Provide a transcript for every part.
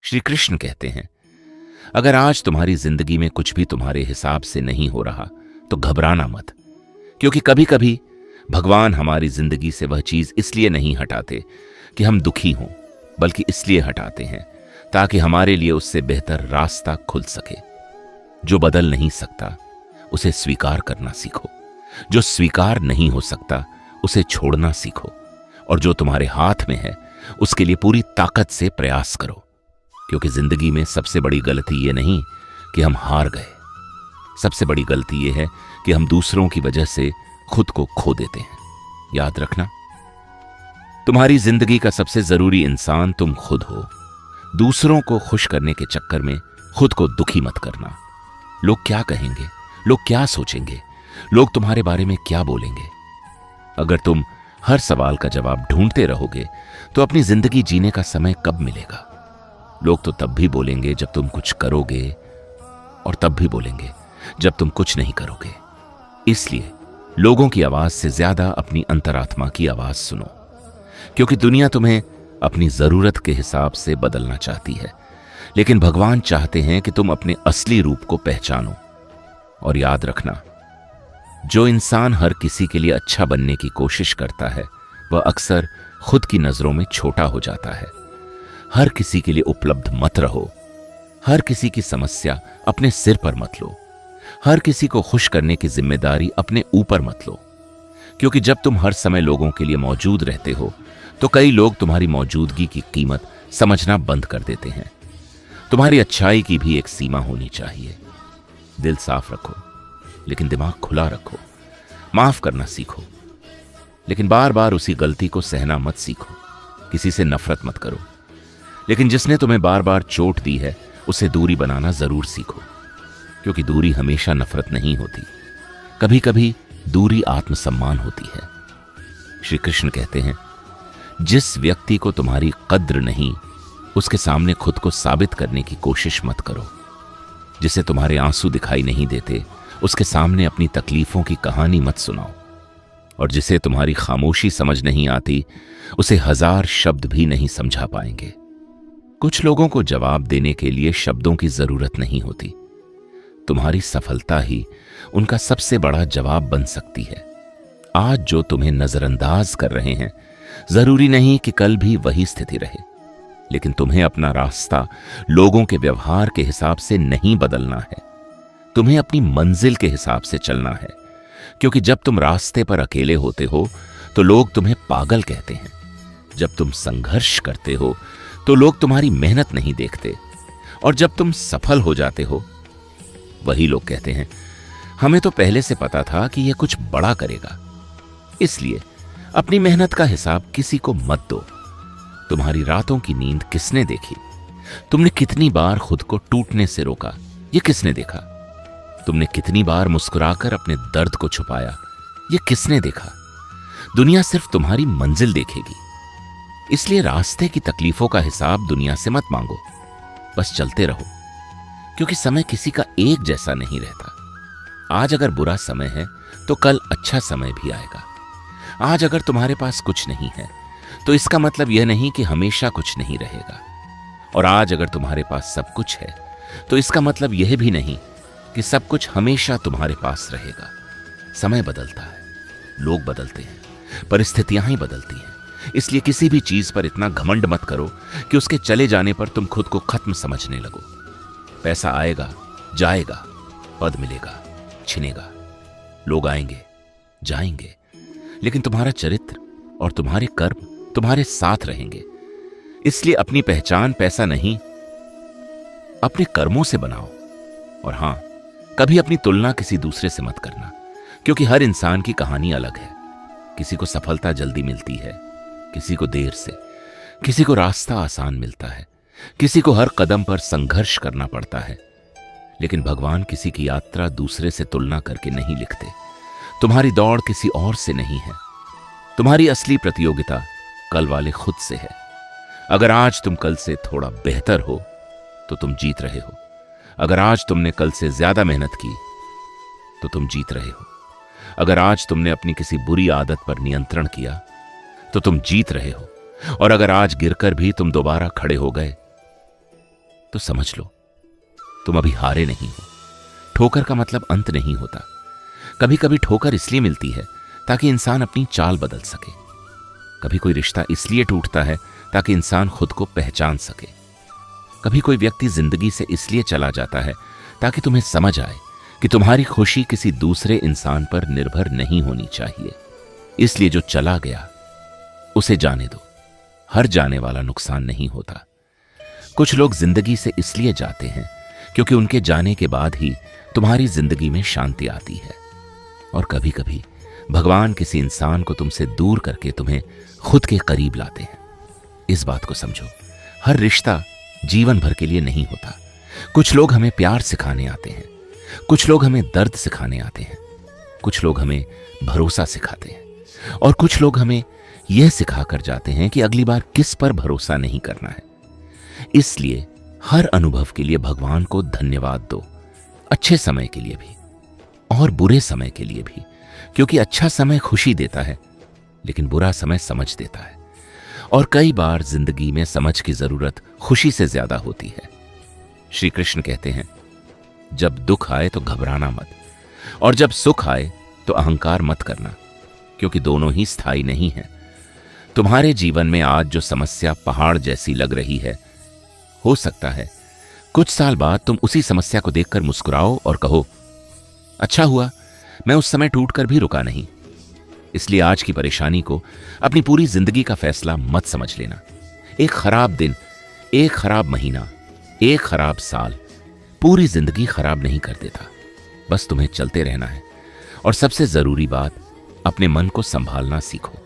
श्री कृष्ण कहते हैं, अगर आज तुम्हारी जिंदगी में कुछ भी तुम्हारे हिसाब से नहीं हो रहा तो घबराना मत, क्योंकि कभी कभी भगवान हमारी जिंदगी से वह चीज इसलिए नहीं हटाते कि हम दुखी हों, बल्कि इसलिए हटाते हैं ताकि हमारे लिए उससे बेहतर रास्ता खुल सके। जो बदल नहीं सकता उसे स्वीकार करना सीखो, जो स्वीकार नहीं हो सकता उसे छोड़ना सीखो, और जो तुम्हारे हाथ में है उसके लिए पूरी ताकत से प्रयास करो। क्योंकि जिंदगी में सबसे बड़ी गलती यह नहीं कि हम हार गए, सबसे बड़ी गलती यह है कि हम दूसरों की वजह से खुद को खो देते हैं। याद रखना, तुम्हारी जिंदगी का सबसे जरूरी इंसान तुम खुद हो। दूसरों को खुश करने के चक्कर में खुद को दुखी मत करना। लोग क्या कहेंगे, लोग क्या सोचेंगे, लोग तुम्हारे बारे में क्या बोलेंगे। अगर तुम हर सवाल का जवाब ढूंढते रहोगे तो अपनी जिंदगी जीने का समय कब मिलेगा। लोग तो तब भी बोलेंगे जब तुम कुछ करोगे, और तब भी बोलेंगे जब तुम कुछ नहीं करोगे। इसलिए लोगों की आवाज से ज्यादा अपनी अंतरात्मा की आवाज सुनो, क्योंकि दुनिया तुम्हें अपनी जरूरत के हिसाब से बदलना चाहती है, लेकिन भगवान चाहते हैं कि तुम अपने असली रूप को पहचानो। और याद रखना, जो इंसान हर किसी के लिए अच्छा बनने की कोशिश करता है वह अक्सर खुद की नजरों में छोटा हो जाता है। हर किसी के लिए उपलब्ध मत रहो, हर किसी की समस्या अपने सिर पर मत लो, हर किसी को खुश करने की जिम्मेदारी अपने ऊपर मत लो। क्योंकि जब तुम हर समय लोगों के लिए मौजूद रहते हो तो कई लोग तुम्हारी मौजूदगी की कीमत समझना बंद कर देते हैं। तुम्हारी अच्छाई की भी एक सीमा होनी चाहिए। दिल साफ रखो, लेकिन दिमाग खुला रखो। माफ करना सीखो, लेकिन बार बार उसी गलती को सहना मत सीखो। किसी से नफरत मत करो, लेकिन जिसने तुम्हें बार बार चोट दी है उसे दूरी बनाना जरूर सीखो, क्योंकि दूरी हमेशा नफरत नहीं होती। कभी कभी दूरी आत्मसम्मान होती है। श्री कृष्ण कहते हैं, जिस व्यक्ति को तुम्हारी कद्र नहीं उसके सामने खुद को साबित करने की कोशिश मत करो। जिसे तुम्हारे आंसू दिखाई नहीं देते उसके सामने अपनी तकलीफों की कहानी मत सुनाओ। और जिसे तुम्हारी खामोशी समझ नहीं आती उसे 1000 शब्द भी नहीं समझा पाएंगे। कुछ लोगों को जवाब देने के लिए शब्दों की जरूरत नहीं होती। तुम्हारी सफलता ही उनका सबसे बड़ा जवाब बन सकती है। आज जो तुम्हें नजरअंदाज कर रहे हैं जरूरी नहीं कि कल भी वही स्थिति रहे, लेकिन तुम्हें अपना रास्ता लोगों के व्यवहार के हिसाब से नहीं बदलना है। तुम्हें अपनी मंजिल के हिसाब से चलना है, क्योंकि जब तुम रास्ते पर अकेले होते हो तो लोग तुम्हें पागल कहते हैं। जब तुम संघर्ष करते हो तो लोग तुम्हारी मेहनत नहीं देखते, और जब तुम सफल हो जाते हो वही लोग कहते हैं, हमें तो पहले से पता था कि यह कुछ बड़ा करेगा। इसलिए अपनी मेहनत का हिसाब किसी को मत दो। तुम्हारी रातों की नींद किसने देखी? तुमने कितनी बार खुद को टूटने से रोका, यह किसने देखा? तुमने कितनी बार मुस्कुराकर अपने दर्द को छुपाया, यह किसने देखा? दुनिया सिर्फ तुम्हारी मंजिल देखेगी। इसलिए रास्ते की तकलीफों का हिसाब दुनिया से मत मांगो, बस चलते रहो, क्योंकि समय किसी का एक जैसा नहीं रहता। आज अगर बुरा समय है तो कल अच्छा समय भी आएगा। आज अगर तुम्हारे पास कुछ नहीं है तो इसका मतलब यह नहीं कि हमेशा कुछ नहीं रहेगा। और आज अगर तुम्हारे पास सब कुछ है तो इसका मतलब यह भी नहीं कि सब कुछ हमेशा तुम्हारे पास रहेगा। समय बदलता है, लोग बदलते हैं, परिस्थितियां ही बदलती हैं। इसलिए किसी भी चीज पर इतना घमंड मत करो कि उसके चले जाने पर तुम खुद को खत्म समझने लगो। पैसा आएगा, जाएगा, पद मिलेगा, छिनेगा, लोग आएंगे, जाएंगे, लेकिन तुम्हारा चरित्र और तुम्हारे कर्म तुम्हारे साथ रहेंगे। इसलिए अपनी पहचान पैसा नहीं, अपने कर्मों से बनाओ। और हां, कभी अपनी तुलना किसी दूसरे से मत करना, क्योंकि हर इंसान की कहानी अलग है। किसी को सफलता जल्दी मिलती है, किसी को देर से, किसी को रास्ता आसान मिलता है, किसी को हर कदम पर संघर्ष करना पड़ता है। लेकिन भगवान किसी की यात्रा दूसरे से तुलना करके नहीं लिखते। तुम्हारी दौड़ किसी और से नहीं है। तुम्हारी असली प्रतियोगिता कल वाले खुद से है। अगर आज तुम कल से थोड़ा बेहतर हो तो तुम जीत रहे हो। अगर आज तुमने कल से ज्यादा मेहनत की तो तुम जीत रहे हो। अगर आज तुमने अपनी किसी बुरी आदत पर नियंत्रण किया तो तुम जीत रहे हो। और अगर आज गिरकर भी तुम दोबारा खड़े हो गए तो समझ लो तुम अभी हारे नहीं हो। ठोकर का मतलब अंत नहीं होता। कभी कभी ठोकर इसलिए मिलती है ताकि इंसान अपनी चाल बदल सके। कभी कोई रिश्ता इसलिए टूटता है ताकि इंसान खुद को पहचान सके। कभी कोई व्यक्ति जिंदगी से इसलिए चला जाता है ताकि तुम्हें समझ आए कि तुम्हारी खुशी किसी दूसरे इंसान पर निर्भर नहीं होनी चाहिए। इसलिए जो चला गया उसे जाने दो। हर जाने वाला नुकसान नहीं होता। कुछ लोग जिंदगी से इसलिए जाते हैं क्योंकि उनके जाने के बाद ही तुम्हारी जिंदगी में शांति आती है। और कभी कभी भगवान किसी इंसान को तुमसे दूर करके तुम्हें खुद के करीब लाते हैं। इस बात को समझो, हर रिश्ता जीवन भर के लिए नहीं होता। कुछ लोग हमें प्यार सिखाने आते हैं, कुछ लोग हमें दर्द सिखाने आते हैं, कुछ लोग हमें भरोसा सिखाते हैं और कुछ लोग हमें यह सिखा कर जाते हैं कि अगली बार किस पर भरोसा नहीं करना है। इसलिए हर अनुभव के लिए भगवान को धन्यवाद दो, अच्छे समय के लिए भी और बुरे समय के लिए भी, क्योंकि अच्छा समय खुशी देता है लेकिन बुरा समय समझ देता है। और कई बार जिंदगी में समझ की जरूरत खुशी से ज्यादा होती है। श्री कृष्ण कहते हैं, जब दुख आए तो घबराना मत, और जब सुख आए तो अहंकार मत करना, क्योंकि दोनों ही स्थायी नहीं है। तुम्हारे जीवन में आज जो समस्या पहाड़ जैसी लग रही है, हो सकता है कुछ साल बाद तुम उसी समस्या को देखकर मुस्कुराओ और कहो, अच्छा हुआ मैं उस समय टूटकर भी रुका नहीं। इसलिए आज की परेशानी को अपनी पूरी जिंदगी का फैसला मत समझ लेना। एक खराब दिन, एक खराब महीना, एक खराब साल पूरी जिंदगी खराब नहीं कर देता। बस तुम्हें चलते रहना है। और सबसे जरूरी बात, अपने मन को संभालना सीखो,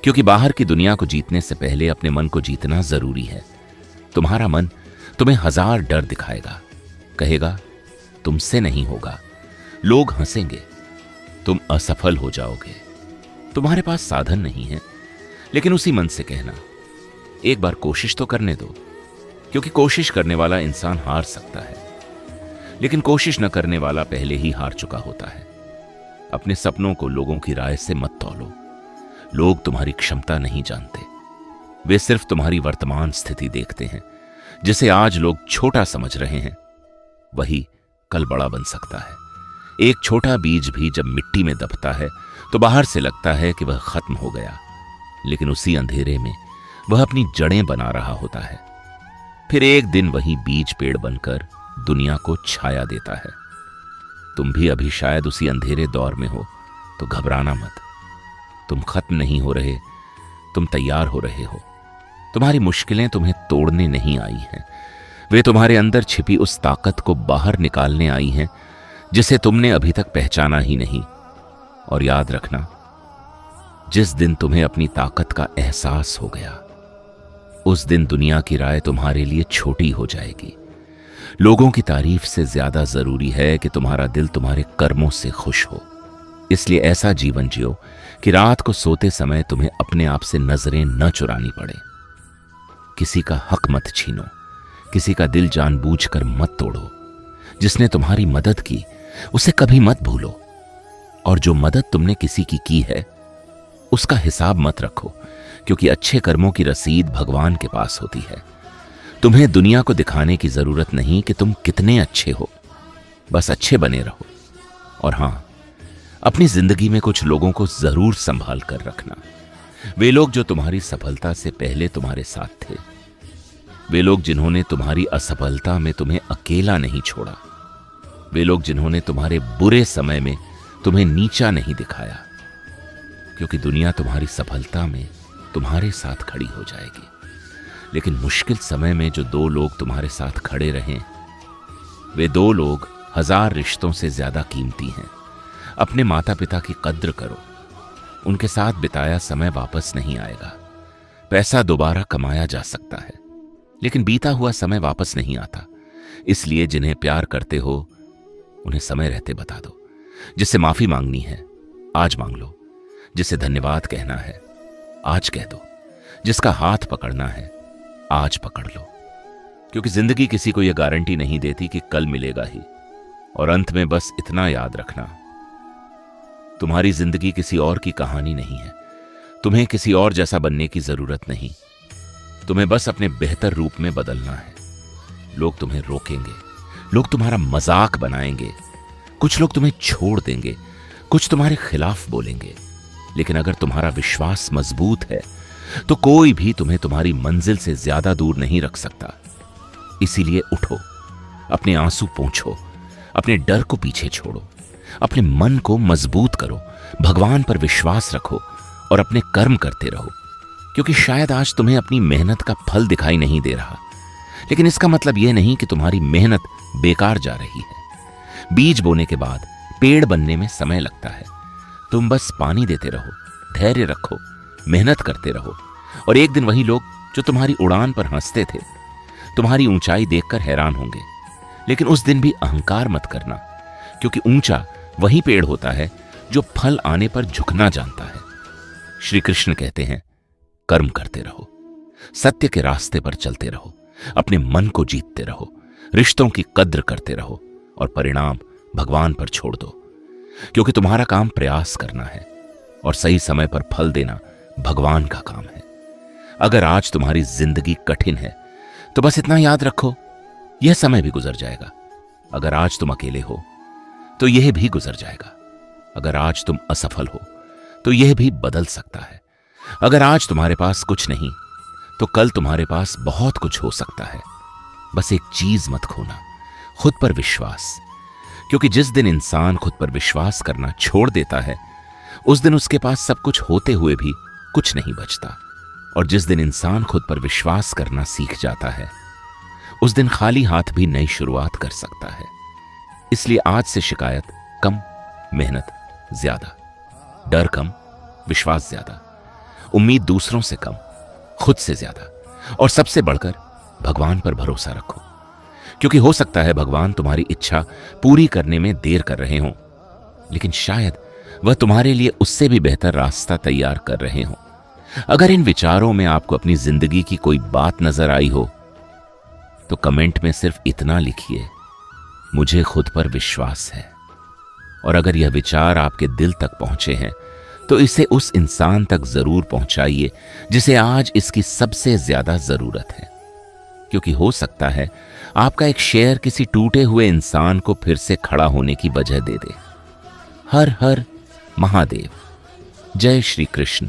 क्योंकि बाहर की दुनिया को जीतने से पहले अपने मन को जीतना जरूरी है। तुम्हारा मन तुम्हें 1000 डर दिखाएगा, कहेगा तुमसे नहीं होगा, लोग हंसेंगे, तुम असफल हो जाओगे, तुम्हारे पास साधन नहीं है। लेकिन उसी मन से कहना, एक बार कोशिश तो करने दो, क्योंकि कोशिश करने वाला इंसान हार सकता है, लेकिन कोशिश न करने वाला पहले ही हार चुका होता है। अपने सपनों को लोगों की राय से मत तौलो। लोग तुम्हारी क्षमता नहीं जानते, वे सिर्फ तुम्हारी वर्तमान स्थिति देखते हैं। जिसे आज लोग छोटा समझ रहे हैं, वही कल बड़ा बन सकता है। एक छोटा बीज भी जब मिट्टी में दबता है तो बाहर से लगता है कि वह खत्म हो गया, लेकिन उसी अंधेरे में वह अपनी जड़ें बना रहा होता है। फिर एक दिन वही बीज पेड़ बनकर दुनिया को छाया देता है। तुम भी अभी शायद उसी अंधेरे दौर में हो, तो घबराना मत। तुम खत्म नहीं हो रहे, तुम तैयार हो रहे हो। तुम्हारी मुश्किलें तुम्हें तोड़ने नहीं आई हैं, वे तुम्हारे अंदर छिपी उस ताकत को बाहर निकालने आई हैं जिसे तुमने अभी तक पहचाना ही नहीं। और याद रखना, जिस दिन तुम्हें अपनी ताकत का एहसास हो गया, उस दिन दुनिया की राय तुम्हारे लिए छोटी हो जाएगी। लोगों की तारीफ से ज्यादा जरूरी है कि तुम्हारा दिल तुम्हारे कर्मों से खुश हो। इसलिए ऐसा जीवन जियो कि रात को सोते समय तुम्हें अपने आप से नजरें न चुरानी पड़े। किसी का हक मत छीनो, किसी का दिल जानबूझकर मत तोड़ो। जिसने तुम्हारी मदद की उसे कभी मत भूलो, और जो मदद तुमने किसी की है उसका हिसाब मत रखो, क्योंकि अच्छे कर्मों की रसीद भगवान के पास होती है। तुम्हें दुनिया को दिखाने की जरूरत नहीं कि तुम कितने अच्छे हो, बस अच्छे बने रहो। और हां, अपनी जिंदगी में कुछ लोगों को जरूर संभाल कर रखना। वे लोग जो तुम्हारी सफलता से पहले तुम्हारे साथ थे, वे लोग जिन्होंने तुम्हारी असफलता में तुम्हें अकेला नहीं छोड़ा, वे लोग जिन्होंने तुम्हारे बुरे समय में तुम्हें नीचा नहीं दिखाया, क्योंकि दुनिया तुम्हारी सफलता में तुम्हारे साथ खड़ी हो जाएगी। लेकिन मुश्किल समय में जो 2 लोग तुम्हारे साथ खड़े रहें, वे 2 लोग 1000 रिश्तों से ज्यादा कीमती हैं। अपने माता पिता की कद्र करो, उनके साथ बिताया समय वापस नहीं आएगा। पैसा दोबारा कमाया जा सकता है, लेकिन बीता हुआ समय वापस नहीं आता। इसलिए जिन्हें प्यार करते हो उन्हें समय रहते बता दो। जिससे माफी मांगनी है आज मांग लो, जिसे धन्यवाद कहना है आज कह दो, जिसका हाथ पकड़ना है आज पकड़ लो, क्योंकि जिंदगी किसी को यह गारंटी नहीं देती कि कल मिलेगा ही। और अंत में बस इतना याद रखना, तुम्हारी जिंदगी किसी और की कहानी नहीं है। तुम्हें किसी और जैसा बनने की जरूरत नहीं, तुम्हें बस अपने बेहतर रूप में बदलना है। लोग तुम्हें रोकेंगे, लोग तुम्हारा मजाक बनाएंगे, कुछ लोग तुम्हें छोड़ देंगे, कुछ तुम्हारे खिलाफ बोलेंगे। लेकिन अगर तुम्हारा विश्वास मजबूत है तो कोई भी तुम्हें तुम्हारी मंजिल से ज्यादा दूर नहीं रख सकता। इसीलिए उठो, अपने आंसू पोंछो, अपने डर को पीछे छोड़ो, अपने मन को मजबूत करो, भगवान पर विश्वास रखो और अपने कर्म करते रहो। क्योंकि शायद आज तुम्हें अपनी मेहनत का फल दिखाई नहीं दे रहा, लेकिन इसका मतलब यह नहीं कि तुम्हारी मेहनत बेकार जा रही है। बीज बोने के बाद पेड़ बनने में समय लगता है। तुम बस पानी देते रहो, धैर्य रखो, मेहनत करते रहो, और एक दिन वही लोग जो तुम्हारी उड़ान पर हंसते थे तुम्हारी ऊंचाई देखकर हैरान होंगे। लेकिन उस दिन भी अहंकार मत करना, क्योंकि ऊंचा वही पेड़ होता है जो फल आने पर झुकना जानता है। श्री कृष्ण कहते हैं, कर्म करते रहो, सत्य के रास्ते पर चलते रहो, अपने मन को जीतते रहो, रिश्तों की कद्र करते रहो और परिणाम भगवान पर छोड़ दो। क्योंकि तुम्हारा काम प्रयास करना है और सही समय पर फल देना भगवान का काम है। अगर आज तुम्हारी जिंदगी कठिन है तो बस इतना याद रखो, यह समय भी गुजर जाएगा। अगर आज तुम अकेले हो तो यह भी गुजर जाएगा। अगर आज तुम असफल हो तो यह भी बदल सकता है। अगर आज तुम्हारे पास कुछ नहीं तो कल तुम्हारे पास बहुत कुछ हो सकता है। बस एक चीज मत खोना, खुद पर विश्वास। क्योंकि जिस दिन इंसान खुद पर विश्वास करना छोड़ देता है उस दिन उसके पास सब कुछ होते हुए भी कुछ नहीं बचता। और जिस दिन इंसान खुद पर विश्वास करना सीख जाता है उस दिन खाली हाथ भी नई शुरुआत कर सकता है। इसलिए आज से शिकायत कम, मेहनत ज्यादा, डर कम, विश्वास ज्यादा, उम्मीद दूसरों से कम, खुद से ज्यादा, और सबसे बढ़कर भगवान पर भरोसा रखो। क्योंकि हो सकता है भगवान तुम्हारी इच्छा पूरी करने में देर कर रहे हों, लेकिन शायद वह तुम्हारे लिए उससे भी बेहतर रास्ता तैयार कर रहे हों। अगर इन विचारों में आपको अपनी जिंदगी की कोई बात नजर आई हो तो कमेंट में सिर्फ इतना लिखिए, मुझे खुद पर विश्वास है। और अगर यह विचार आपके दिल तक पहुंचे हैं तो इसे उस इंसान तक जरूर पहुंचाइए जिसे आज इसकी सबसे ज्यादा जरूरत है। क्योंकि हो सकता है आपका एक शेयर किसी टूटे हुए इंसान को फिर से खड़ा होने की वजह दे दे। हर हर महादेव। जय श्री कृष्ण।